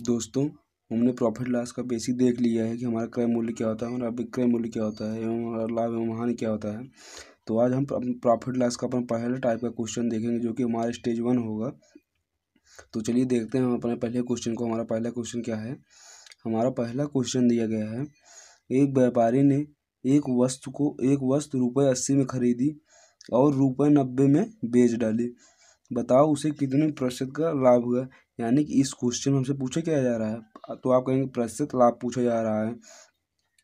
दोस्तों, हमने profit loss का बेसिक देख लिया है कि हमारा क्रय मूल्य क्या होता है और विक्रय मूल्य क्या होता है एवं हमारा लाभ एवं हानि क्या होता है। तो आज हम प्रॉफिट लॉस का अपना पहले टाइप का क्वेश्चन देखेंगे जो कि हमारा स्टेज 1 होगा। तो चलिए देखते हैं हम अपने पहले क्वेश्चन को। हमारा पहला क्वेश्चन क्या है? हमारा पहला क्वेश्चन दिया गया है, एक व्यापारी ने एक वस्तु ₹80 में खरीदी और ₹90 में बेच डाली। बताओ उसे कितने प्रतिशत का लाभ हुआ। यानी कि इस क्वेश्चन में हमसे पूछा क्या जा रहा है, तो आप कहेंगे प्रतिशत लाभ पूछा जा रहा है।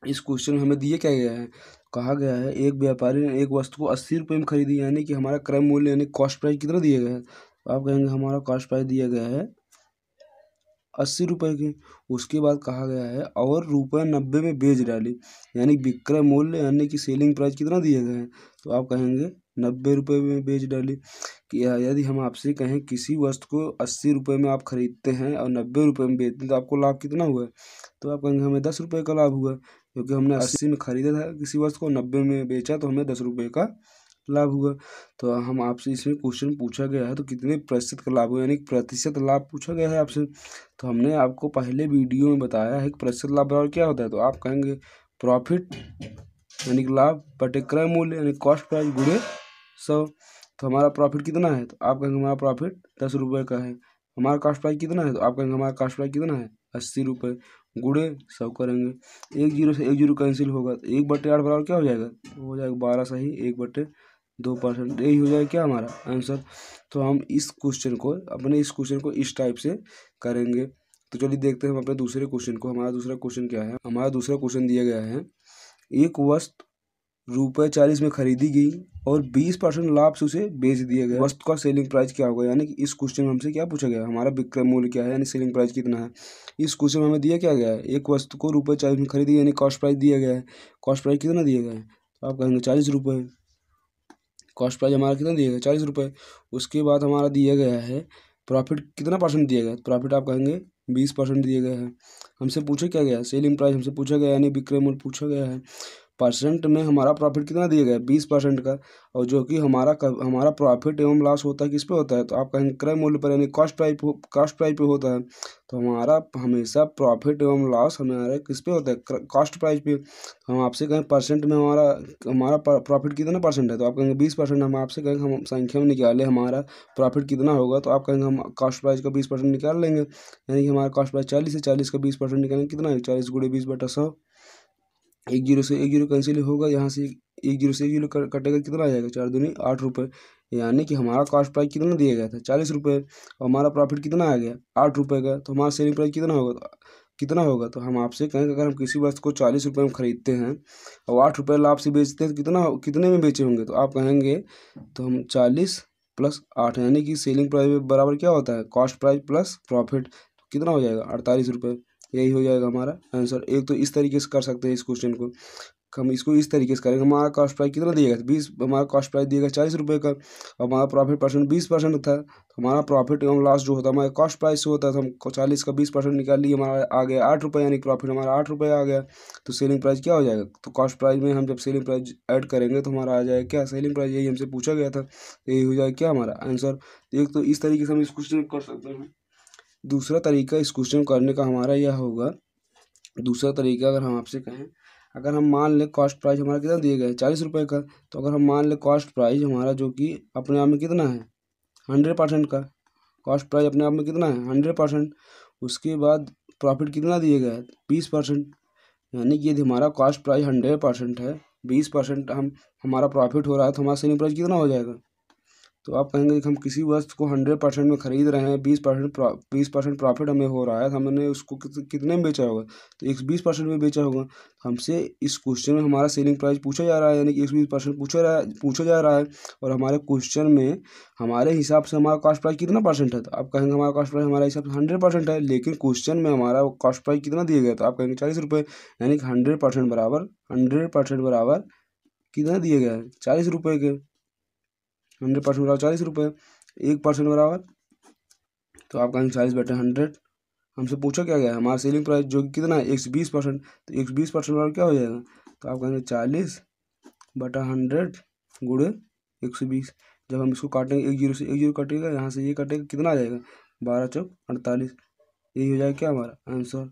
इस क्वेश्चन में हमें दिए क्या गया है, कहा गया है एक व्यापारी ने एक वस्तु को 80 रुपये में खरीदी, यानी कि हमारा क्रय मूल्य यानी कॉस्ट प्राइस कितना दिया गया है। तो आप कहेंगे हमारा कॉस्ट प्राइस दिया गया है 80 रुपये की। उसके बाद कहा गया है और ₹90 में बेच डाली, यानी विक्रय मूल्य यानी कि सेलिंग प्राइस कितना दिए गए हैं। तो आप कहेंगे 90 रुपये में बेच डाली। कि यदि हम आपसे कहें किसी वस्तु को 80 रुपये में आप खरीदते हैं और 90 रुपये में बेचते हैं तो आपको लाभ कितना हुआ? तो आप कहेंगे हमें 10 रुपये का लाभ हुआ, क्योंकि हमने 80 में खरीदा था किसी वस्तु को, 90 में बेचा तो हमें 10 रुपये का लाभ हुआ। तो हम आपसे इसमें क्वेश्चन पूछा गया है तो कितने प्रतिशत का लाभ हुआ, यानी प्रतिशत लाभ पूछा गया है आपसे। तो हमने आपको पहले वीडियो में बताया है कि प्रतिशत लाभ बराबर क्या होता है। तो आप कहेंगे प्रॉफिट यानी कि लाभ बटे क्रय मूल्य यानी कॉस्ट प्राइस गुणे 100। तो हमारा प्रॉफिट कितना है? तो आप कहेंगे हमारा प्रॉफिट 10 रुपये का है। हमारा कॉस्ट प्राइस कितना है? तो आप कहेंगे हमारा कॉस्ट प्राइस कितना है? 80 रुपये गुणे 100 करेंगे। 1 जीरो से 1 जीरो कैंसिल होगा तो 1/8 बराबर क्या हो जाएगा? तो हो जाएगा 12 सही 1/2%। यही हो जाएगा क्या हमारा आंसर। तो हम इस क्वेश्चन को इस टाइप से करेंगे। तो चलिए देखते हैं हम अपने दूसरे क्वेश्चन को। हमारा दूसरा क्वेश्चन क्या है? हमारा दूसरा क्वेश्चन दिया गया है, एक वस्तु ₹40 में खरीदी गई और 20% लाभ से उसे बेच दिया गया। वस्तु का सेलिंग प्राइस क्या होगा? यानी कि इस क्वेश्चन में हमसे क्या पूछा गया, हमारा विक्रय मूल्य क्या है यानी सेलिंग प्राइस कितना है। इस क्वेश्चन में हमें दिया क्या गया है, एक वस्तु को ₹40 में खरीदी यानी कॉस्ट प्राइस दिया गया है। कॉस्ट प्राइस कितना दिया गया है? तो आप कहेंगे 40 रुपये। कॉस्ट प्राइस हमारा कितना दिया गया? 40 रुपये। उसके बाद हमारा दिया गया है प्रॉफिट कितना परसेंट दिया गया है। प्रॉफिट आप कहेंगे 20% दिया गया है। हमसे पूछा क्या गया? सेलिंग प्राइस हमसे पूछा गया यानी विक्रय मूल्य पूछा गया है। परसेंट में हमारा प्रॉफिट कितना दिया गया है? 20% का। और जो कि हमारा प्रॉफिट एवं लॉस होता है किस पे होता है? तो आप कहेंगे क्रय मूल्य पर यानी कॉस्ट प्राइस पे होता है। तो हमारा हमेशा प्रॉफिट एवं लॉस हमारे किस पे होता है? कॉस्ट प्राइस पे। हम आपसे कहें परसेंट में हमारा प्रॉफिट कितना परसेंट है? तो आप कहेंगे 20%। हम आपसे कहेंगे हम संख्या में निकाले हमारा प्रॉफिट कितना होगा, तो आप कहेंगे हम कॉस्ट प्राइस का 20% निकाल लेंगे। यानी कि हमारा कॉस्ट प्राइस 40 है, 40 का 20% निकालेंगे कितना है? 40 गुणे 20/100। 1 जीरो से 1 जीरो कैंसिल होगा, यहाँ से 1 जीरो से 1 जीरो कटेगा, कितना आ जाएगा? 4 दूनी 8 रुपये। यानी कि हमारा कॉस्ट प्राइस कितना दिया गया था? 40 रुपये। और हमारा प्रॉफिट कितना आ गया? 8 रुपये का। तो हमारा सेलिंग प्राइस कितना होगा? तो हम आपसे कहेंगे अगर हम किसी वस्तु को 40 रुपये में खरीदते हैं और 8 रुपये लाभ से बेचते हैं तो कितने में बेचे होंगे? तो आप कहेंगे तो हम 40 + 8 यानी कि सेलिंग प्राइस बराबर क्या होता है? Cost price plus profit. कितना हो जाएगा? 48 रुपये। यही हो जाएगा हमारा आंसर। एक तो इस तरीके से कर सकते हैं इस क्वेश्चन को। हम इसको इस तरीके से करेंगे, हमारा कॉस्ट प्राइस कितना दिएगा? 20। हमारा कॉस्ट प्राइस दिएगा 40 रुपये का और हमारा प्रॉफिट परसेंट 20% था। तो हमारा प्रॉफिट एवं लॉस जो होता है हमारे कॉस्ट प्राइस से होता है। तो हम 40 का 20% निकाल लिए, हमारा आ गया 8 रुपये, यानी प्रॉफिट हमारा 8 रुपये आ गया। तो सेलिंग प्राइस क्या हो जाएगा? तो कॉस्ट प्राइस में हम जब सेलिंग प्राइस ऐड करेंगे तो हमारा आ जाएगा क्या? Selling price. यही हमसे पूछा गया था, यही हो जाएगा क्या हमारा आंसर। एक तो इस तरीके से हम इस क्वेश्चन को कर सकते हैं। दूसरा तरीका इस क्वेश्चन को करने का हमारा यह होगा, दूसरा तरीका अगर हम आपसे कहें, अगर हम मान लें कॉस्ट प्राइस हमारा कितना दिया गया है? 40 रुपये का। तो अगर हम मान लें कॉस्ट प्राइस हमारा जो कि अपने आप में कितना है? 100% का। कॉस्ट प्राइस अपने आप में कितना है? 100%। उसके बाद प्रॉफिट कितना दिया गया है? 20%। यानी कि यदि हमारा कॉस्ट प्राइस 100% है, 20% हमारा प्रॉफिट हो रहा है, तो हमारा सेलिंग प्राइस कितना हो जाएगा? तो आप कहेंगे कि हम किसी वस्तु को 100% में खरीद रहे हैं, 20% प्रॉफिट हमें हो रहा है, तो हमने उसको कितने में बेचा होगा? तो 120% में बेचा होगा। हमसे इस क्वेश्चन में हमारा सेलिंग प्राइस पूछा जा रहा है, यानी कि 120% पूछा जा रहा है। और हमारे क्वेश्चन में हमारे हिसाब से हमारा कॉस्ट प्राइस कितना परसेंट है? तो आप कहेंगे हमारा कॉस्ट प्राइस हमारे हिसाब से 100% है, लेकिन क्वेश्चन में हमारा कॉस्ट प्राइस कितना दिया गया? तो आप कहेंगे 40 रुपये। यानी कि 100% बराबर कितना दिया गया है? 40 रुपये के। 100% बराबर 40 रुपये। 1% बराबर तो आप कहेंगे 40/100। हमसे पूछा क्या गया है, हमारा सेलिंग प्राइस जो कि कितना है 120%, तो 120% बराबर क्या हो जाएगा, तो आप कहेंगे 40/100 गुणे 120। जब हम इसको काटेंगे, एक जीरो से एक जीरो कटेगा, यहाँ से ये कटेगा, कितना आ जाएगा 12 चौक 48। यही हो जाएगा क्या हमारा आंसर।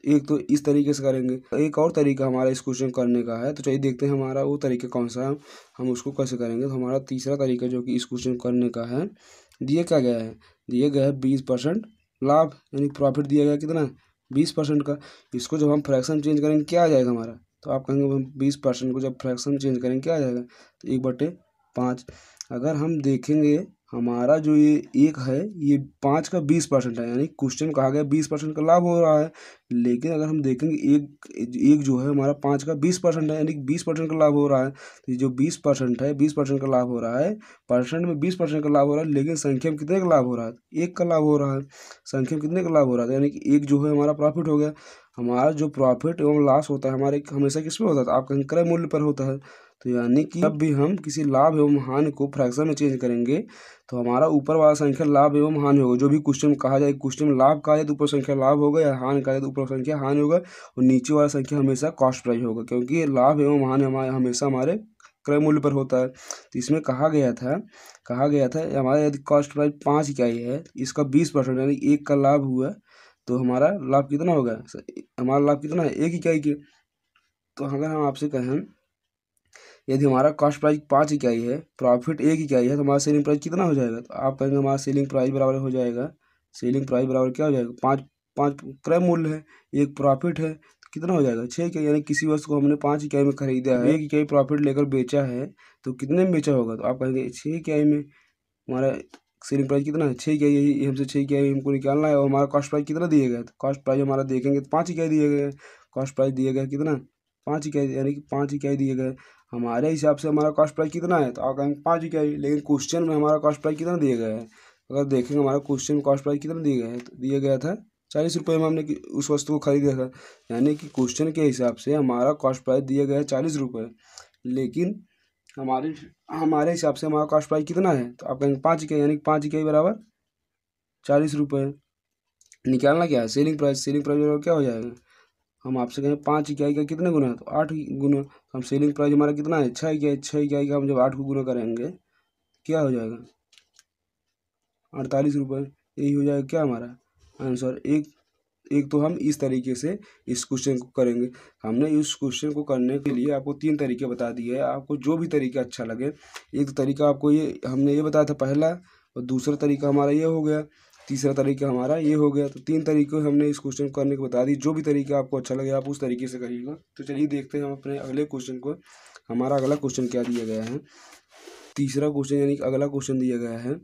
एक तो इस तरीके से करेंगे, एक और तरीका हमारा इस क्वेश्चन करने का है, तो चलिए देखते हैं हमारा वो तरीका कौन सा है, हम उसको कैसे करेंगे। तो हमारा तीसरा तरीका जो कि इस क्वेश्चन करने का है, दिया क्या गया है, दिया गया है 20% लाभ, यानी प्रॉफिट दिया गया कितना 20% का। इसको जब हम फ्रैक्शन चेंज करेंगे क्या आ जाएगा हमारा, तो आप कहेंगे हम 20% को जब फ्रैक्शन चेंज करेंगे क्या आ जाएगा, तो 1/5। अगर हम देखेंगे हमारा जो ये एक है, ये 5 का 20% है, यानी क्वेश्चन कहा गया 20% का लाभ हो रहा है। लेकिन अगर हम देखेंगे एक जो है हमारा 5 का 20% है, यानी 20% का लाभ हो रहा है। तो ये जो 20% है, 20% का लाभ हो रहा है, परसेंट में 20% का लाभ हो रहा है, लेकिन संख्या में कितने का लाभ हो रहा है, एक का लाभ हो रहा है। संख्या में कितने का लाभ हो रहा था, यानी कि एक जो है हमारा प्रॉफिट हो गया। हमारा जो प्रॉफिट एवं लॉस होता है हमारे हमेशा किस पे होता है, आप कहेंगे क्रय मूल्य पर होता है। तो यानी कि जब भी हम किसी लाभ एवं हानि को फ्रैक्शन में चेंज करेंगे, तो हमारा ऊपर वाला संख्या लाभ एवं हानि होगा। जो भी क्वेश्चन में कहा जाए, क्वेश्चन में लाभ कहा जाए तो ऊपर संख्या लाभ होगा, या हानि कहा जाए तो ऊपर संख्या हानि होगा, और नीचे वाला संख्या हमेशा कॉस्ट प्राइस होगा, क्योंकि लाभ एवं हानि हमारे हमेशा हमारे क्रय मूल्य पर होता है। तो इसमें कहा गया था हमारा यदि कॉस्ट प्राइस 5 इकाई है, इसका 20% यानी एक का लाभ हुआ, तो हमारा लाभ कितना होगा, हमारा लाभ कितना है 1 इकाई के। तो अगर हम आपसे कहें यदि हमारा कॉस्ट प्राइस 5 इकाई है, प्रॉफिट 1 इकाई है, तो हमारा सेलिंग प्राइस कितना हो जाएगा, तो आप कहेंगे हमारा सेलिंग प्राइस बराबर हो जाएगा, सेलिंग प्राइस बराबर क्या हो जाएगा, 5 क्रय मूल्य है, एक प्रॉफिट है, तो कितना हो जाएगा 6 इकाई। यानी किसी वस्तु को हमने 5 इकाई में खरीदा है, 1 इकाई प्रॉफिट लेकर बेचा है, तो कितने में बेचा होगा, तो आप कहेंगे 6 इकाई में। हमारा सेलिंग प्राइस कितना है 6 इकाई, यही हमसे 6 इकाई हमको निकालना है। और हमारा कॉस्ट प्राइस कितना दिया गया है, तो कॉस्ट प्राइस हमारा देखेंगे तो 5 इकाई दिया गया है। कॉस्ट प्राइस दिया गया कितना 5 इकाई, यानी कि 5 इकाई दिए गए। हमारे हिसाब से हमारा कॉस्ट प्राइस कितना है, तो आप कहेंगे 5 इकाई, लेकिन क्वेश्चन में हमारा कॉस्ट प्राइस कितना दिया गया है। अगर देखेंगे हमारा क्वेश्चन में कॉस्ट प्राइस कितना दिया गया है, तो दिया गया था 40 रुपये में हमने उस वस्तु को खरीदा था। यानी कि क्वेश्चन के हिसाब से हमारा कॉस्ट प्राइस दिया गया है 40 रुपये, लेकिन हमारे हमारे हिसाब से हमारा कॉस्ट प्राइस कितना है, तो आप कहेंगे 5 इकाई, यानी 5 इकाई बराबर 40 रुपये। निकालना क्या है सेलिंग प्राइस, सेलिंग प्राइस बराबर क्या हो जाएगा, हम आपसे कहें 5 इकाई का कितने गुना है, तो 8 गुना। हम सेलिंग प्राइस हमारा कितना है 6 इकाई, 6 इकाई का हम जब 8 को गुना करेंगे क्या हो जाएगा 48 रुपये। यही हो जाएगा क्या हमारा आंसर। एक तो हम इस तरीके से इस क्वेश्चन को करेंगे। हमने इस क्वेश्चन को करने के लिए आपको 3 तरीके बता दिए हैं, आपको जो भी तरीका अच्छा लगे। एक तो तरीका आपको ये हमने ये बताया था पहला, और दूसरा तरीका हमारा ये हो गया, तीसरा तरीका हमारा ये हो गया। तो 3 तरीके हमने इस क्वेश्चन को करने को बता दी। जो भी तरीका आपको अच्छा लगे आप उस तरीके से करिएगा। तो चलिए देखते हैं हम अपने अगले क्वेश्चन को। हमारा अगला क्वेश्चन क्या दिया गया है, तीसरा क्वेश्चन यानी कि अगला क्वेश्चन दिया गया है,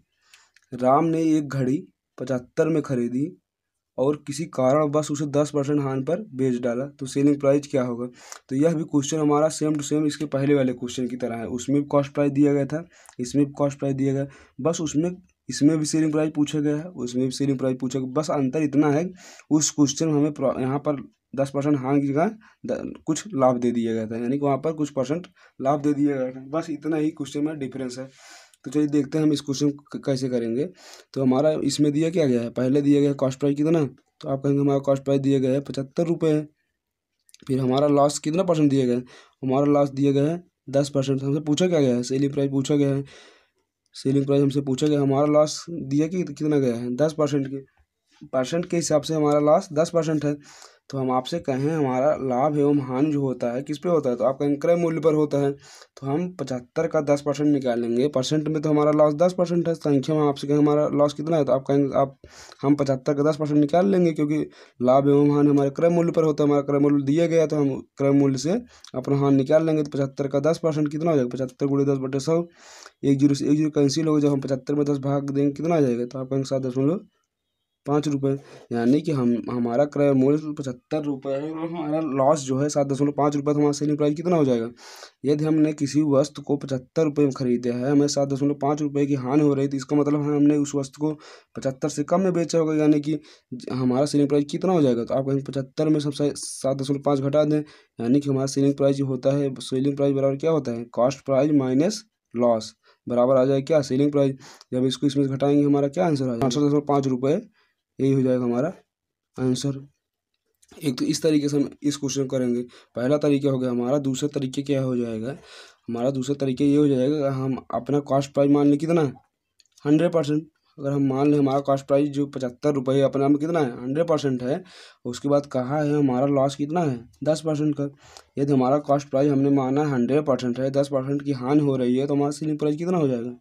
राम ने एक घड़ी 75 में खरीदी और किसी कारणवश उसे 10% हानि पर बेच डाला, तो सेलिंग प्राइस क्या होगा। तो यह भी क्वेश्चन हमारा सेम टू सेम इसके पहले वाले क्वेश्चन की तरह है। उसमें भी कॉस्ट प्राइस दिया गया था, इसमें भी कॉस्ट प्राइस दिया गया, बस इसमें भी सेलिंग प्राइस पूछा गया है, उसमें भी सेलिंग प्राइस पूछा गया। बस अंतर इतना है उस क्वेश्चन में हमें यहाँ पर 10% हानि की जगह कुछ लाभ दे दिया गया था, यानी कि वहाँ पर कुछ परसेंट लाभ दे दिया गया था। बस इतना ही क्वेश्चन में डिफरेंस है। तो चलिए देखते हैं हम इस क्वेश्चन कैसे करेंगे। तो हमारा इसमें दिया क्या गया है, पहले दिया गया कॉस्ट प्राइस कितना, तो आप कहेंगे हमारा कॉस्ट प्राइस दिया गया है 75 रुपये। फिर हमारा लॉस कितना परसेंट दिया गया है, हमारा लॉस दिया गया है 10%। हमसे पूछा क्या गया है, सेलिंग प्राइस पूछा गया है, सेलिंग प्राइस हमसे पूछा गया, हमारा लॉस दिया कि कितना गया है 10% के, परसेंट के हिसाब से हमारा लॉस 10% है। तो हम आपसे कहें हमारा लाभ एवं हानि जो होता है किस पे होता है, तो आप कहेंगे क्रय मूल्य पर होता है। तो हम 75 का 10% निकालेंगे, परसेंट में तो हमारा लॉस 10% है, संख्या में आपसे कहें हमारा लॉस कितना है, तो आप कहेंगे हम 75 का 10% निकाल लेंगे, क्योंकि लाभ एवं हानि हमारे क्रय मूल्य पर होता है। हमारा क्रय मूल्य दिया गया तो हम क्रय मूल्य से अपना हानि निकाल लेंगे। तो 75 का 10% कितना हो जाएगा, 75 गुणे 10/100, एक जीरो से एक जीरो कैंसिल होगा। जब हम 75 में 10 भाग देंगे कितना आ जाएगा, तो आप कहेंगे 7.5 रुपये। यानी कि हमारा क्रय मूल्य 75 रुपये है और हमारा लॉस जो है 7.5 रुपये। तो हमारा सेलिंग प्राइस कितना हो जाएगा, यदि हमने किसी वस्तु को 75 रुपये में खरीदा है, हमें 7.5 रुपये की हानि हो रही थी, इसका मतलब है हमने उस वस्तु को 75 से कम में बेचा होगा, यानी कि हमारा सेलिंग प्राइस कितना हो जाएगा। तो आप कहेंगे 75 में सबसे 7.5 घटा दें, यानी कि हमारा सेलिंग प्राइस जो होता है, सेलिंग प्राइस बराबर क्या होता है, कॉस्ट प्राइस माइनस लॉस। बराबर आ जाएगा क्या, सेलिंग प्राइस। जब इसको इसमें से घटाएंगे हमारा क्या आंसर आ जाएगा, 68.5 रुपये। यही हो जाएगा हमारा आंसर। एक तो इस तरीके से हम इस क्वेश्चन करेंगे, पहला तरीका हो गया हमारा। दूसरा तरीके क्या हो जाएगा हमारा, दूसरा तरीके ये हो जाएगा, हम अपना कॉस्ट प्राइस मान लें कितना है 100%। अगर हम मान लें हमारा कॉस्ट प्राइस जो 75 रुपये है अपने आप में कितना है 100% है, उसके बाद कहा है हमारा लॉस कितना है 10% का। यदि हमारा कॉस्ट प्राइस हमने माना 100% है, 10% की हानि हो रही है, तो हमारा सेलिंग प्राइस कितना हो जाएगा।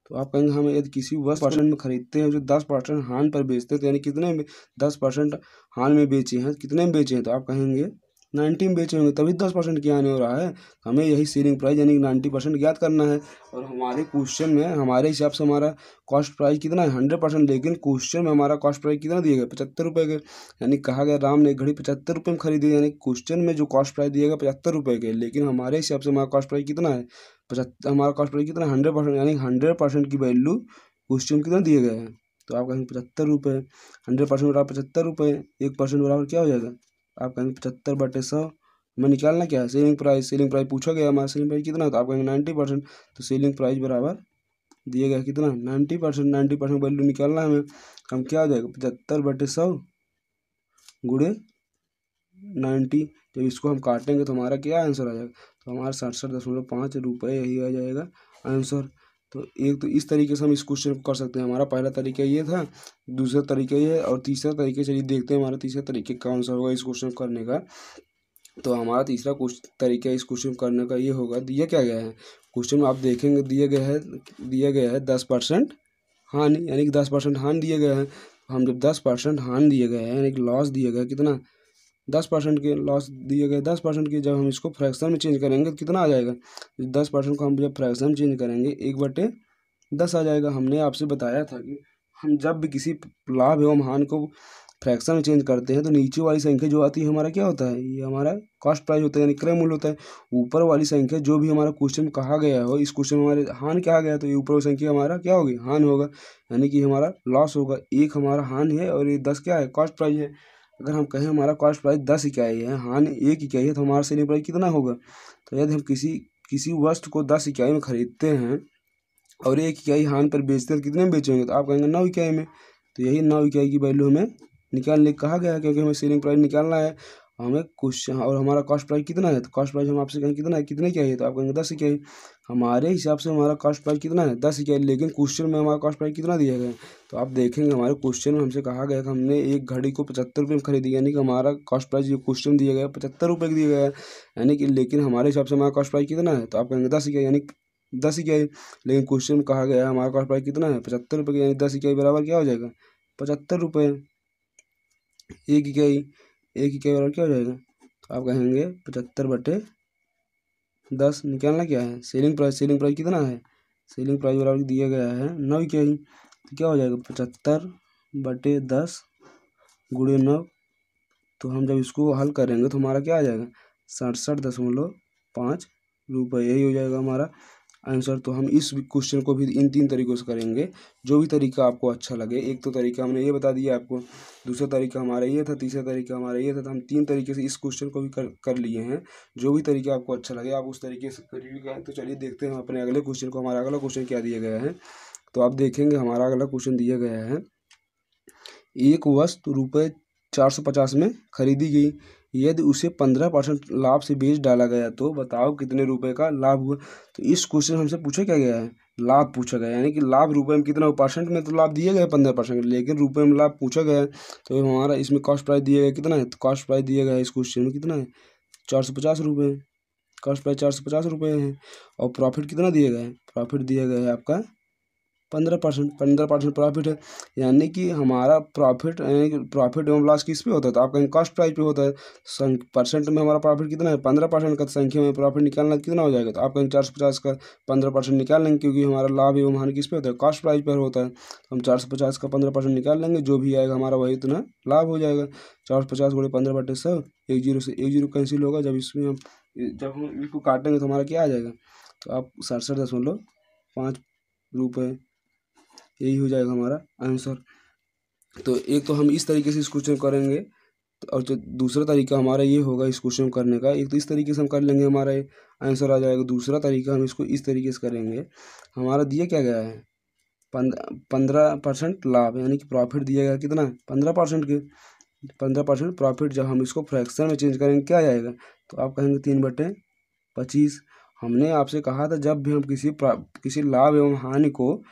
तो आप कहेंगे हम यदि किसी वस्तु परसेंट में खरीदते हैं जो 10% हानि पर बेचते हैं, तो यानी कितने में 10% हानि में बेचे हैं, कितने में बेचे हैं, तो आप कहेंगे 90 में बेचे होंगे, तभी 10% की हानि हो रहा है। हमें यही सेलिंग प्राइस यानी 90% ज्ञात करना है। और हमारे क्वेश्चन में हमारे हिसाब से हमारा कॉस्ट प्राइस कितना है 100%, लेकिन क्वेश्चन में हमारा कॉस्ट प्राइस कितना दिया गया 75 रुपये के। यानी कहा गया राम ने एक घड़ी 75 रुपये में खरीदी, यानी क्वेश्चन में जो कॉस्ट प्राइस दिया गया 75 रुपये के, लेकिन हमारे हिसाब से हमारा कॉस्ट प्राइस कितना है 75। हमारा कॉस्ट प्राइस कितना 100%, यानी 100% की वैल्यू क्वेश्चन कितना दिए गए हैं। तो आप कहेंगे 75 रुपये, 100% बराबर 75 रुपये, 1% बराबर क्या हो जाएगा, आप कहेंगे 75/100। हमें निकालना क्या है सेलिंग प्राइस। सेलिंग प्राइस पूछा गया हमारा सेलिंग प्राइस कितना, तो आप कहेंगे 90%। तो सेलिंग प्राइस बराबर दिया गया कितना 90%। 90% वैल्यू निकालना है हमें, हम क्या हो जाएगा 75/100 गुणे 90। जब इसको हम काटेंगे तो हमारा क्या आंसर आ जाएगा, तो हमारा 67.5 रुपये यही आ जाएगा आंसर। तो एक तो इस तरीके से हम इस क्वेश्चन को कर सकते हैं। हमारा पहला तरीका ये था, दूसरा तरीका ये है, और तीसरा तरीका चलिए देखते हैं हमारा तीसरा तरीके का आंसर होगा इस क्वेश्चन करने का। तो हमारा तीसरा तरीका इस क्वेश्चन करने का ये होगा, दिया क्या गया है क्वेश्चन में आप देखेंगे, दिया गया है 10% हानि, यानी कि 10% हानि दिया गया है। हम जब 10% हानि दिया गया है, यानी कि लॉस दिया गया कितना 10% के लॉस दिए गए 10% के, जब हम इसको फ्रैक्शन में चेंज करेंगे तो कितना आ जाएगा, 10% को हम जब फ्रैक्शन में चेंज करेंगे 1/10 आ जाएगा। हमने आपसे बताया था कि हम जब भी किसी लाभ एवं हानि को फ्रैक्शन में चेंज करते हैं तो नीचे वाली संख्या जो आती है हमारा क्या होता है, ये हमारा कॉस्ट प्राइस होता है, यानी क्रय मूल्य होता है। ऊपर वाली संख्या जो भी हमारा क्वेश्चन में कहा गया हो, इस क्वेश्चन में हमारे हानि कहा गया, तो ये ऊपर वाली संख्या हमारा क्या होगी हानि होगा, यानी कि हमारा लॉस होगा। एक हमारा हानि है और ये 10 क्या है कॉस्ट प्राइस है। अगर हम कहें हमारा कॉस्ट प्राइस 10 इकाई है, हानि 1 इकाई है, तो हमारा सेलिंग प्राइस कितना होगा। तो यदि हम किसी वस्तु को 10 इकाई में खरीदते हैं और 1 इकाई हानि पर बेचते हैं, तो कितने में बेचेंगे, तो आप कहेंगे 9 इकाई में। तो यही 9 इकाई की वैल्यू हमें निकालने कहा गया है, क्योंकि हमें सेलिंग प्राइस निकालना है हमें क्वेश्चन। और हमारा कॉस्ट प्राइस कितना है, तो कॉस्ट प्राइस हम आपसे कहेंगे कितना है, कितने इकाई है, तो आप कहेंगे 10 इकाई। हमारे हिसाब से हमारा कॉस्ट प्राइस कितना है 10 इकाई, लेकिन क्वेश्चन में हमारा कॉस्ट प्राइस कितना दिया गया है, तो आप देखेंगे हमारे क्वेश्चन में हमसे कहा गया कि हमने एक घड़ी को 75 रुपये में खरीदी, यानी कि हमारा कॉस्ट प्राइस जो क्वेश्चन दिया गया है 75 रुपये दिया गया है, यानी कि लेकिन हमारे हिसाब से हमारा कॉस्ट प्राइस कितना है, तो आप कहेंगे 10 इकाई, यानी 10 इकाई। लेकिन क्वेश्चन में कहा गया है हमारा कॉस्ट प्राइस कितना है 75 रुपये, यानी 10 इकाई बराबर क्या हो जाएगा 75 रुपये। 1 इकाई बराबर क्या हो जाएगा, तो आप कहेंगे 75/10 निकालना क्या है सेलिंग प्राइस। सेलिंग प्राइस कितना है, सेलिंग प्राइस बराबर दिया गया है 9 इकाई, तो क्या हो जाएगा 75/10 गुणे 9। तो हम जब इसको हल करेंगे तो हमारा क्या आ जाएगा 67.5 रुपये, यही हो जाएगा हमारा आंसर। तो हम इस क्वेश्चन को भी इन 3 तरीकों से करेंगे, जो भी तरीका आपको अच्छा लगे। एक तो तरीका हमने ये बता दिया आपको, दूसरा तरीका हमारा ये था, तीसरा तरीका हमारा ये था। तो हम 3 तरीके से इस क्वेश्चन को भी कर लिए हैं। जो भी तरीका आपको अच्छा लगे आप उस तरीके से करिएगा। तो चलिए देखते हैं हम अपने अगले क्वेश्चन को। हमारा अगला क्वेश्चन क्या दिया गया है, तो आप देखेंगे हमारा अगला क्वेश्चन दिया गया है, एक वस्तु ₹450 में खरीदी गई, यदि उसे 15% लाभ से बेच डाला गया तो बताओ कितने रुपए का लाभ हुआ। तो इस क्वेश्चन हमसे पूछा क्या गया है, लाभ पूछा गया है, यानी कि लाभ रुपए में कितना, परसेंट में तो लाभ दिए गए 15%, लेकिन रुपए में लाभ पूछा गया है। तो हमारा इसमें कॉस्ट प्राइस दिया गया कितना है, तो कॉस्ट प्राइस दिया गया है इस क्वेश्चन में कितना है 450 रुपये। कॉस्ट प्राइस 450 रुपये है। और प्रॉफिट कितना दिया गया है, प्रॉफिट दिया गया है आपका 15% प्रॉफिट है। यानी कि हमारा प्रॉफिट यानी कि प्रॉफिट एवं लॉस किस पे होता है, तो आपका कॉस्ट प्राइस पे होता है। परसेंट में हमारा प्रॉफिट कितना है 15% का, संख्या में प्रॉफिट निकालना कितना हो जाएगा, तो आप कहीं 450 का 15% निकाल लेंगे, क्योंकि हमारा लाभ एवं हानि किस पे होता है कॉस्ट प्राइस पर होता है। तो हम 450 का 15% निकाल लेंगे, जो भी आएगा हमारा वही इतना लाभ हो जाएगा। 450 गुणे 15/100, 1 0 से 1 0 कैंसिल होगा। जब हम इसको काटेंगे तो हमारा क्या आ जाएगा, तो आप 67.5 रुपये, यही हो जाएगा हमारा आंसर। तो एक तो हम इस तरीके से इस क्वेश्चन करेंगे। और जो दूसरा तरीका हमारा ये होगा इस क्वेश्चन करने का, एक तो इस तरीके से हम कर लेंगे, हमारा आंसर आ जाएगा। दूसरा तरीका हम इसको इस तरीके से करेंगे, हमारा दिया क्या गया है 15% लाभ, यानी कि प्रॉफिट दिया गया कितना 15% के 15% प्रॉफिट। जब हम इसको फ्रैक्शन में चेंज करेंगे क्या जाएगा, तो आप कहेंगे 3/25। हमने आपसे कहा था जब भी हम किसी लाभ एवं हानि को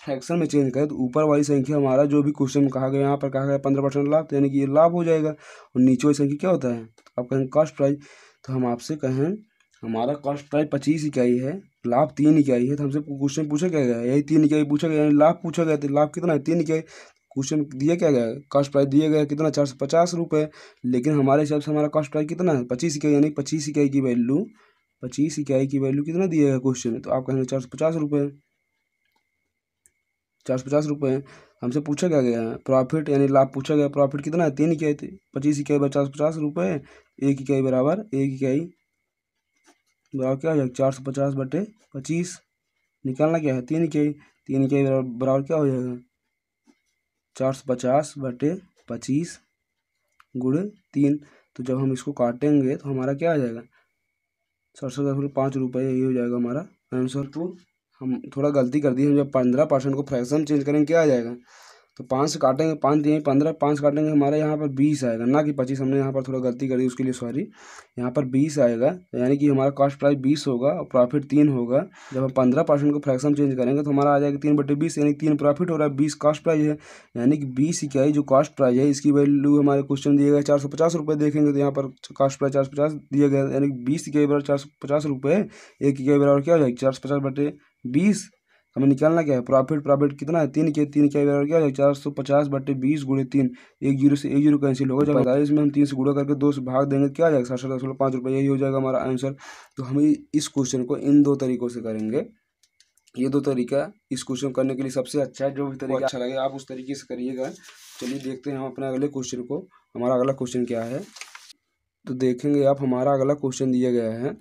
फ्रैक्शन में चेंज करें तो ऊपर वाली संख्या, हमारा जो भी क्वेश्चन में कहा गया, यहाँ पर कहा गया 15% लाभ, तो यानी कि ये लाभ हो जाएगा। और नीचे वाली संख्या क्या होता है, तो आप कहेंगे कॉस्ट प्राइस। तो हम आपसे कहें हमारा कॉस्ट प्राइस 25 इकाई है, लाभ 3 इकाई है, तो हमसे क्वेश्चन पूछा क्या गया, यही 3 इकाई पूछा गया, यानी लाभ पूछा गया, तो लाभ कितना है 3 इकाई। क्वेश्चन दिया क्या गया, कॉस्ट प्राइस दिया गया कितना 450 रुपये, लेकिन हमारे हिसाब से हमारा कॉस्ट प्राइस कितना है 25 इकाई, यानी 25 इकाई की वैल्यू 25 इकाई की वैल्यू कितना दिया गया क्वेश्चन में, तो आप कहेंगे 450 रुपये। 450 रुपये हमसे पूछा क्या गया है प्रॉफिट, यानी लाभ पूछा गया, प्रॉफिट कितना है 3 इकाई थी, 25 इकाई बराबर 450 रुपये, 1 इकाई बराबर 1 इकाई बराबर क्या हो जाएगा 450/25। निकालना क्या है 3 इकाई, 3 इकाई बराबर क्या हो जाएगा 450/25 गुणे 3। तो जब हम इसको काटेंगे तो हमारा क्या आ जाएगा 710.5 रुपये, यही हो जाएगा हमारा आंसर। तो हम थोड़ा गलती कर दी, हम जब 15% को फ्रैक्शन चेंज करेंगे क्या आ जाएगा, तो 5 से काटेंगे, 5 दिए 15, 5 काटेंगे हमारे यहाँ पर 20 आएगा, ना कि 25। हमने यहाँ पर थोड़ा गलती कर दी, उसके लिए सॉरी। यहाँ पर 20 आएगा, यानी कि हमारा कॉस्ट प्राइस 20 होगा और प्रॉफिट 3 होगा। जब हम 15% को फ्रैक्शन चेंज करेंगे तो हमारा आ जाएगा 3/20, यानी 3 प्रॉफिट हो रहा है, 20 कॉस्ट प्राइस है, यानी कि 20 इकाई जो कॉस्ट प्राइस है इसकी वैल्यू हमारे क्वेश्चन दिए गए 450 रुपये। देखेंगे तो यहाँ पर कॉस्ट प्राइस 450 दिया गया, यानी 20 इकाई बराबर 450 रुपये, 1 इकाई बराबर क्या हो जाएगा 450/20। हमें निकालना क्या है प्रॉफिट, प्रॉफिट कितना है 3 इकाई बराबर क्या हो जाएगा 450/20 गुणे 3। एक जीरो से एक जीरो कैंसिल होगा, जब 45 में हम 3 से गुणा करके 2 से भाग देंगे क्या आ जाएगा 67.5 रुपये, यही हो जाएगा हमारा आंसर। तो हम इस क्वेश्चन को इन 2 तरीकों से करेंगे। ये 2 तरीका इस क्वेश्चन करने के लिए सबसे अच्छा है, जो भी तरीका अच्छा लगे आप उस तरीके से करिएगा। चलिए देखते हैं हम अपने अगले क्वेश्चन को। हमारा अगला क्वेश्चन क्या है, तो देखेंगे आप, हमारा अगला क्वेश्चन दिया गया है,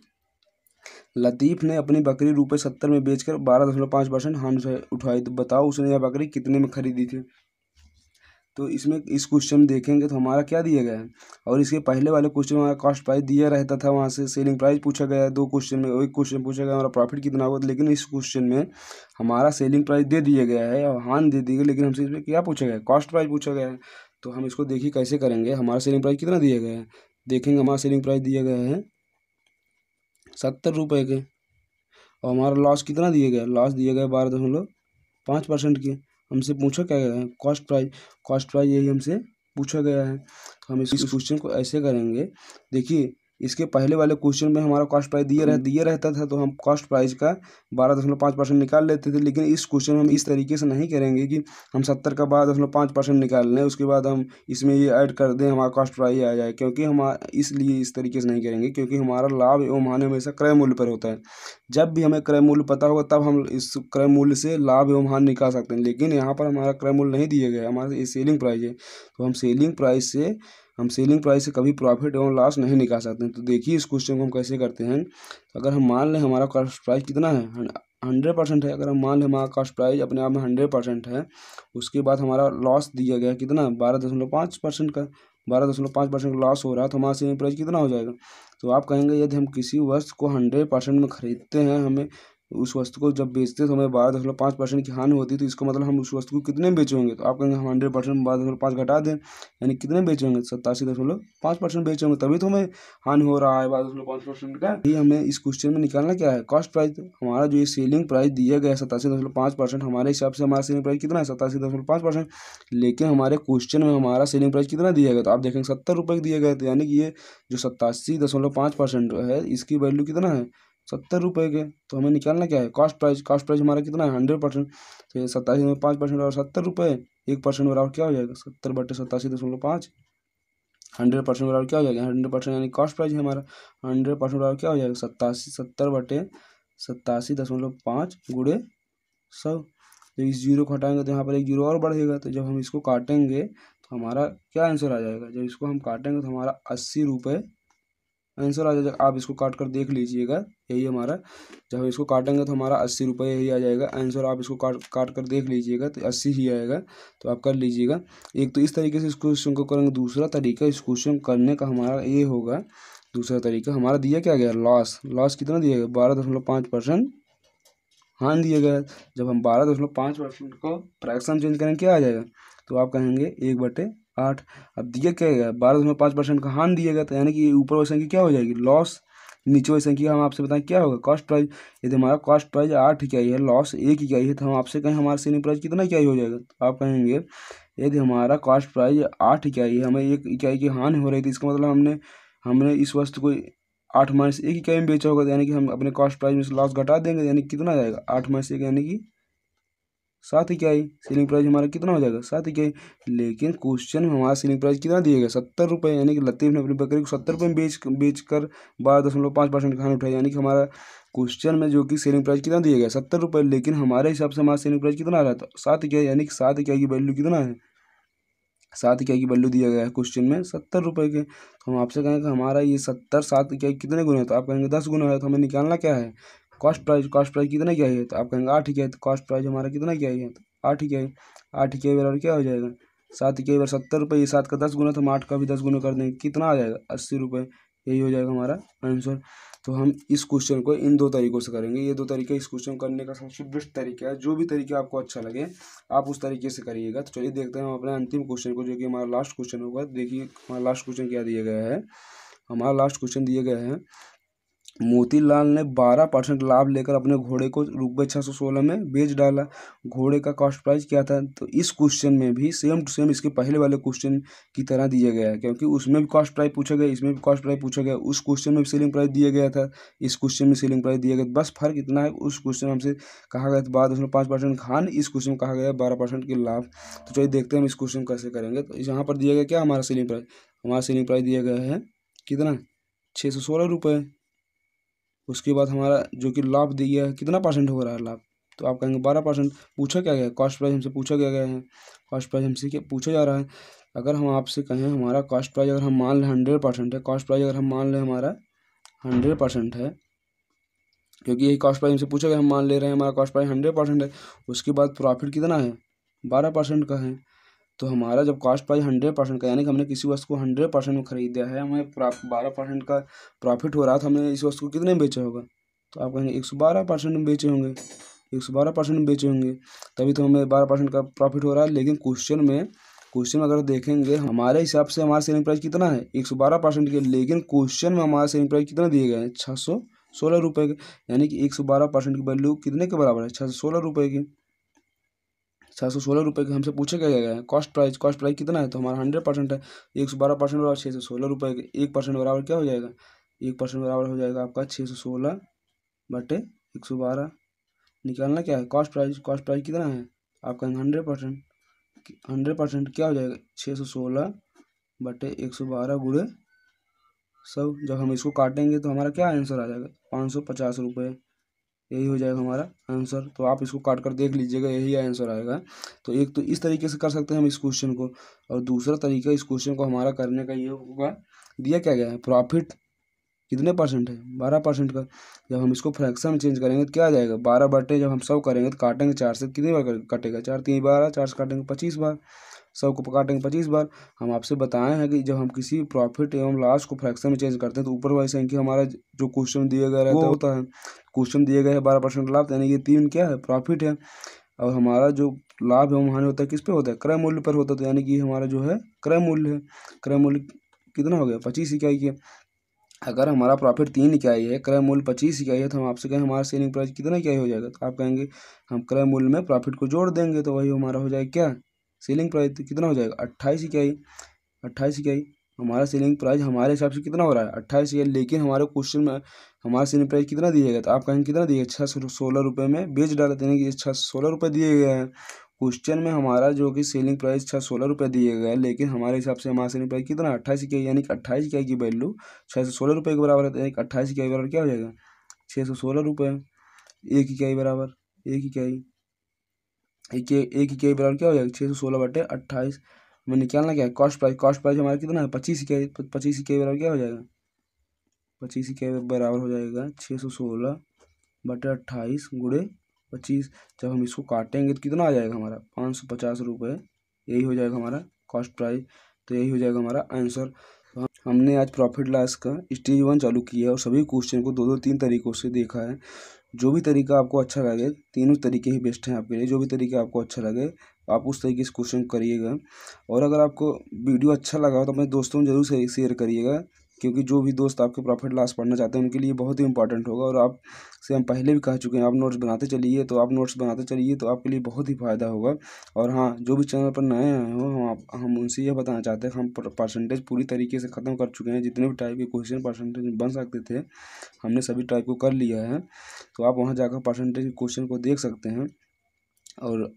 लतीफ़ ने अपनी बकरी ₹70 में बेचकर 12.5% हानि उठाई, तो बताओ उसने यह बकरी कितने में खरीदी थी। तो इसमें इस क्वेश्चन में देखेंगे तो हमारा क्या दिया गया है, और इसके पहले वाले क्वेश्चन में हमारा कॉस्ट प्राइस दिया रहता था, वहाँ से सेलिंग प्राइस पूछा गया है 2 क्वेश्चन में, एक क्वेश्चन पूछा गया हमारा प्रॉफिट कितना होगा, लेकिन इस क्वेश्चन में हमारा सेलिंग प्राइस दे दिया गया है और हानि दे दी गई, लेकिन हमसे इसमें क्या पूछा गया है कॉस्ट प्राइस पूछा गया है। तो हम इसको देखिए कैसे करेंगे। हमारा सेलिंग प्राइस कितना दिया गया है, देखेंगे हमारा सेलिंग प्राइस दिया गया है 70 रुपये के, और हमारा लॉस कितना दिया गया, लॉस दिया गया 12.5% की। हमसे पूछा क्या गया है कॉस्ट प्राइस, कॉस्ट प्राइस यही हमसे पूछा गया है। तो हम इस क्वेश्चन को ऐसे करेंगे, देखिए इसके पहले वाले क्वेश्चन में हमारा कॉस्ट प्राइस दिया रहता था, तो हम कॉस्ट प्राइस का 12.5% निकाल लेते थे, लेकिन इस क्वेश्चन में हम इस तरीके से नहीं करेंगे कि हम 70 का 12.5% निकाल लें, उसके बाद हम इसमें ये ऐड कर दें हमारा कॉस्ट प्राइस आ जाए, क्योंकि हम इसलिए इस तरीके से नहीं करेंगे, क्योंकि हमारा लाभ एवं हानि हमेशा क्रय मूल्य पर होता है। जब भी हमें क्रय मूल्य पता होगा तब हम इस क्रय मूल्य से लाभ एवं हानि निकाल सकते हैं, लेकिन यहाँ पर हमारा क्रय मूल्य नहीं दिया गया है, हमारा ये सेलिंग प्राइस है, तो हम सेलिंग प्राइस से कभी प्रॉफिट एवं लॉस नहीं निकाल सकते हैं। तो देखिए इस क्वेश्चन को हम कैसे करते हैं। तो अगर हम मान लें हमारा कॉस्ट प्राइस कितना है 100% है, अगर हम मान लें हमारा कॉस्ट प्राइस अपने आप में 100% है, उसके बाद हमारा लॉस दिया गया कितना 12.5% का, 12.5% लॉस हो रहा है, तो हमारा सेलिंग प्राइस कितना हो जाएगा। तो आप कहेंगे यदि हम किसी वस्तु को 100% में खरीदते हैं, हमें उस वस्तु को जब बेचते हैं तो हमें 12.5% की हानि होती है, तो इसका मतलब हम उस वस्तु को कितने में बेचेंगे, तो आप कहेंगे हम 100% में 12.5 घटा दें, यानी कितने बेचेंगे 87.5% बेचेंगे, तभी तो हमें हानि हो रहा है 12.5% का। ये हमें इस क्वेश्चन में निकालना क्या है कॉस्ट प्राइस। हमारा जो ये सेलिंग प्राइस दिया गया है 87.5%, हमारे हिसाब से हमारा सेलिंग प्राइस कितना है 87.5%, लेकिन हमारे क्वेश्चन में हमारा सेलिंग प्राइस कितना दिया गया, तो आप देखेंगे 70 रुपये दिया गया, तो यानी कि ये जो 87.5% है इसकी वैल्यू कितना है 70 रुपये के। तो हमें निकालना क्या है कॉस्ट प्राइस, कॉस्ट प्राइस हमारा कितना है 100%, तो ये 87.5% और 70 रुपये, 1% बराबर क्या हो जाएगा 70/87.5, 100% बराबर क्या हो जाएगा 100%, यानी कॉस्ट प्राइस है हमारा 100% बराबर क्या हो जाएगा 70/87.5 गुणे 100। जब इस जीरो को हटाएंगे तो यहाँ पर एक जीरो और बढ़ेगा, तो जब हम इसको काटेंगे तो हमारा क्या आंसर आ जाएगा, जब इसको हम काटेंगे तो हमारा 80 रुपये आंसर आ जाएगा। आप इसको काट कर देख लीजिएगा, यही हमारा, जब हम इसको काटेंगे तो हमारा 80 रुपये यही आ जाएगा आंसर। आप इसको काट काट कर देख लीजिएगा तो 80 ही आएगा। तो आप कर लीजिएगा। एक तो इस तरीके से इस क्वेश्चन को करेंगे। दूसरा तरीका इस क्वेश्चन करने का हमारा ये होगा, दूसरा तरीका हमारा दिया क्या गया, लॉस। लॉस कितना दिया गया, 12.5% हाँ दिया गया है। जब हम 12.5% को फ्रैक्शन चेंज करेंगे क्या आ जाएगा, तो आप कहेंगे 1/8। अब दिया क्या गया, 12.5% का हान दिया गया, तो यानी कि ऊपर वाली संख्या क्या हो जाएगी, लॉस। नीचे वाली संख्या हम आपसे बताएं क्या होगा, कॉस्ट प्राइस। यदि हमारा कॉस्ट प्राइस 8 इकाई है, लॉस 1 इकाई है, तो हम आपसे कहें हमारा सेलिंग प्राइस कितना इकाई हो जाएगा, तो आप कहेंगे यदि हमारा कॉस्ट प्राइस 8 इकाई है, हमें 1 इकाई की हानि हो रही थी, इसका मतलब हमने हमने इस वस्तु को 8 - 1 इकाई में बेचा होगा, तो यानी कि हम अपने कॉस्ट प्राइस में से लॉस घटा देंगे, यानी कितना आ जाएगा 8 - 1 यानी कि 7 इकाई। सेलिंग प्राइस हमारा कितना हो जाएगा, 7 इकाई। लेकिन क्वेश्चन में हमारा सेलिंग प्राइस कितना दिया गया, 70 रुपये, यानी कि लतीफ़ ने अपनी बकरी को 70 रुपये में बेच कर 12.5% खाना उठाया, यानी कि हमारा क्वेश्चन में जो कि सेलिंग प्राइस कितना दिया गया 70 रुपये, लेकिन हमारे हिसाब से हमारा सेलिंग प्राइस कितना आ रहा था 7 इकाई, यानी कि 7 इकाई की वैल्यू कितना है, 7 इकाई की वैल्यू दिया गया है क्वेश्चन में 70 रुपये के। तो हम आपसे कहेंगे हमारा ये 70 7 इकाई कितने गुना है, तो आप कहेंगे 10 गुना है। तो हमें निकालना क्या है, कॉस्ट प्राइस। कॉस्ट प्राइस कितना इकाई है, तो आप कहेंगे 8 इकाई। तो कॉस्ट प्राइस हमारा कितना इकाई है, तो 8 इकाई। 8 इकाई बराबर क्या हो जाएगा, 7 इकाई बराबर 70 रुपये। ये 7 का 10 गुना, तो हम 8 का भी 10 गुना कर देंगे, कितना आ जाएगा 80 रुपये। यही हो जाएगा हमारा आंसर। तो हम इस क्वेश्चन को इन दो तरीकों से करेंगे। ये दो तरीके इस क्वेश्चन करने का सबसे बेस्ट तरीका है। जो भी तरीका आपको अच्छा लगे आप उस तरीके से करिएगा। तो चलिए देखते हैं हम अपने अंतिम क्वेश्चन को, जो कि हमारा लास्ट क्वेश्चन होगा। देखिए हमारा लास्ट क्वेश्चन क्या दिया गया है। हमारा लास्ट क्वेश्चन दिया गया है, मोतीलाल ने 12% लाभ लेकर अपने घोड़े को रुपये 616 में बेच डाला। घोड़े का कॉस्ट प्राइस क्या था। तो इस क्वेश्चन में भी सेम टू सेम इसके पहले वाले क्वेश्चन की तरह दिया गया है, क्योंकि उसमें भी कॉस्ट प्राइस पूछा गया, इसमें भी कॉस्ट प्राइस पूछा गया। उस क्वेश्चन में भी सेलिंग प्राइस दिया गया था, इस क्वेश्चन में सेलिंग प्राइस दिया गया। बस फर्क इतना है, उस क्वेश्चन में हमसे कहा गया था 12.5% खान, इस क्वेश्चन में कहा गया 12% के लाभ। तो चलिए देखते हैं हम इस क्वेश्चन कैसे करेंगे। तो यहाँ पर दिया गया क्या हमारा सेलिंग प्राइस, हमारा सेलिंग प्राइस दिया गया है कितना 616 रुपये। उसके बाद हमारा जो कि लाभ दिया है कितना परसेंट हो रहा है लाभ, तो आप कहेंगे 12%। पूछा क्या गया है, कॉस्ट प्राइस हमसे पूछा क्या गया है, कॉस्ट प्राइस हमसे क्या पूछा जा रहा है। अगर हम आपसे कहें हमारा कॉस्ट प्राइस अगर हम मान लें 100% है, कॉस्ट प्राइस अगर हम मान लें हमारा 100% है, क्योंकि यही कॉस्ट प्राइस हमसे पूछा गया, हम मान ले रहे हैं हमारा कॉस्ट प्राइस 100% है। उसके बाद प्रॉफिट कितना है 12% का है। तो हमारा जब कॉस्ट प्राइस 100% का, यानी कि हमने किसी वस्तु को 100% में खरीदा है, हमें 12% का प्रॉफिट हो रहा था, हमने इस वस्तु को कितने में बेचा होगा, तो आप कहेंगे 112% में बेचे होंगे, 112% में बेचे होंगे, तभी तो हमें 12% का प्रॉफिट हो रहा है। लेकिन क्वेश्चन अगर देखेंगे हमारे हिसाब से हमारा सेलिंग प्राइस कितना है 112% के, लेकिन क्वेश्चन में हमारा सेलिंग प्राइस कितना दिए गए हैं 616 रुपये के, यानी कि 112% की वैल्यू कितने के बराबर है 616 रुपये की। 616 रुपये के हमसे पूछा क्या गया है कॉस्ट प्राइस कितना है, तो हमारा 100% है, 112% बराबर 616 रुपये के। 1% बराबर क्या हो जाएगा, 1% बराबर हो जाएगा आपका 616/112। निकालना क्या है कॉस्ट प्राइस कितना है, आप कहेंगे 100%। 100% क्या हो जाएगा 616/112 गुणे 100। जब हम इसको काटेंगे तो हमारा क्या आंसर आ जाएगा 550 रुपये। यही हो जाएगा हमारा आंसर। तो आप इसको काट कर देख लीजिएगा, यही आंसर आएगा। तो एक तो इस तरीके से कर सकते हैं हम इस क्वेश्चन को, और दूसरा तरीका इस क्वेश्चन को हमारा करने का ये होगा, दिया क्या गया है प्रॉफिट कितने परसेंट है 12% का। जब हम इसको फ्रैक्शन में चेंज करेंगे तो क्या आ जाएगा 12 बटे, जब हम 100 करेंगे तो काटेंगे 4 से, कितनी बार कटेगा 4 3 12, 4 से काटेंगे 25 बार, 100 को काटेंगे 25 बार। हम आपसे बताए हैं कि जब हम किसी प्रॉफिट एवं लॉस को फ्रैक्शन में चेंज करते हैं तो ऊपर वाली संख्या हमारा जो क्वेश्चन दिया गया रहता है होता है। क्वेश्चन दिए गए है 12% लाभ, यानी कि 3 क्या है प्रॉफिट है। और हमारा जो लाभ एवं हानि होता है किस पे होता है, क्रय मूल्य पर होता है। तो यानी कि हमारा जो है क्रय मूल्य है, क्रय मूल्य कितना हो गया 25 इकाई के। अगर हमारा प्रॉफिट 3 इकाई है, क्रय मूल्य 25 इकाई है, तो हम आपसे कहें हमारा सेलिंग प्राइस कितना इकाई हो जाएगा, तो आप कहेंगे हम क्रय मूल्य में प्रॉफिट को जोड़ देंगे, तो वही हमारा हो जाएगा क्या सेलिंग प्राइस। तो कितना हो जाएगा 28 इकाई। 28 इकाई हमारा सेलिंग प्राइस हमारे हिसाब से कितना हो रहा है 28 इकाई। लेकिन हमारे क्वेश्चन में हमारा सेलिंग प्राइस कितना दिएगा, तो आप कहेंगे कितना दिए 616 रुपये में बेच डाला, यानी कि 616 रुपये दिए गए हैं। क्वेश्चन में हमारा जो कि सेलिंग प्राइस 616 रुपये दिए गए हैं, लेकिन हमारे हिसाब से हमारा सेलिंग प्राइस कितना 28 इकाई, यानी कि 28 इकाई की वैल्यू 616 रुपये के बराबर है। तो यानी कि 28 इकाई बराबर क्या हो जाएगा 616 रुपये। एक इकाई बराबर एक इकाई, एक इकाई बराबर क्या हो जाएगा 616/28 में। निकालना क्या है कॉस्ट प्राइस हमारा कितना है 25 इकाई, तो 25 इकाई बराबर क्या हो जाएगा 25 के बराबर हो जाएगा 616 बटे 28 गुणे 25। जब हम इसको काटेंगे तो कितना आ जाएगा हमारा 550 रुपये। यही हो जाएगा हमारा कॉस्ट प्राइस। तो यही हो जाएगा हमारा आंसर। तो हमने आज प्रॉफिट लॉस का स्टेज 1 चालू किया है और सभी क्वेश्चन को 2-3 तरीक़ों से देखा है। जो भी तरीका आपको अच्छा लगे, तीनों तरीके ही बेस्ट हैं आपके लिए। जो भी तरीका आपको अच्छा लगे आप उस तरीके से क्वेश्चन करिएगा। और अगर आपको वीडियो अच्छा लगा हो तो अपने दोस्तों में जरूर शेयर करिएगा, क्योंकि जो भी दोस्त आपके प्रॉफिट लॉस पढ़ना चाहते हैं उनके लिए बहुत ही इंपॉर्टेंट होगा। और आप से हम पहले भी कह चुके हैं, आप नोट्स बनाते चलिए तो आपके लिए बहुत ही फ़ायदा होगा। और हाँ, जो भी चैनल पर नए आए हो हम उनसे ये बताना चाहते हैं, हम परसेंटेज पूरी तरीके से ख़त्म कर चुके हैं। जितने भी टाइप के क्वेश्चन परसेंटेज बन सकते थे हमने सभी टाइप को कर लिया है। तो आप वहाँ जाकर परसेंटेज क्वेश्चन को देख सकते हैं। और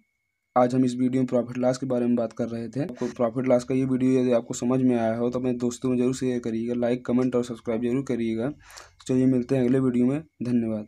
आज हम इस वीडियो में प्रॉफिट लॉस के बारे में बात कर रहे थे। आपको प्रॉफिट लॉस का ये वीडियो यदि आपको समझ में आया हो तो अपने दोस्तों में जरूर शेयर करिएगा, लाइक कमेंट और सब्सक्राइब जरूर करिएगा। चलिए मिलते हैं अगले वीडियो में। धन्यवाद।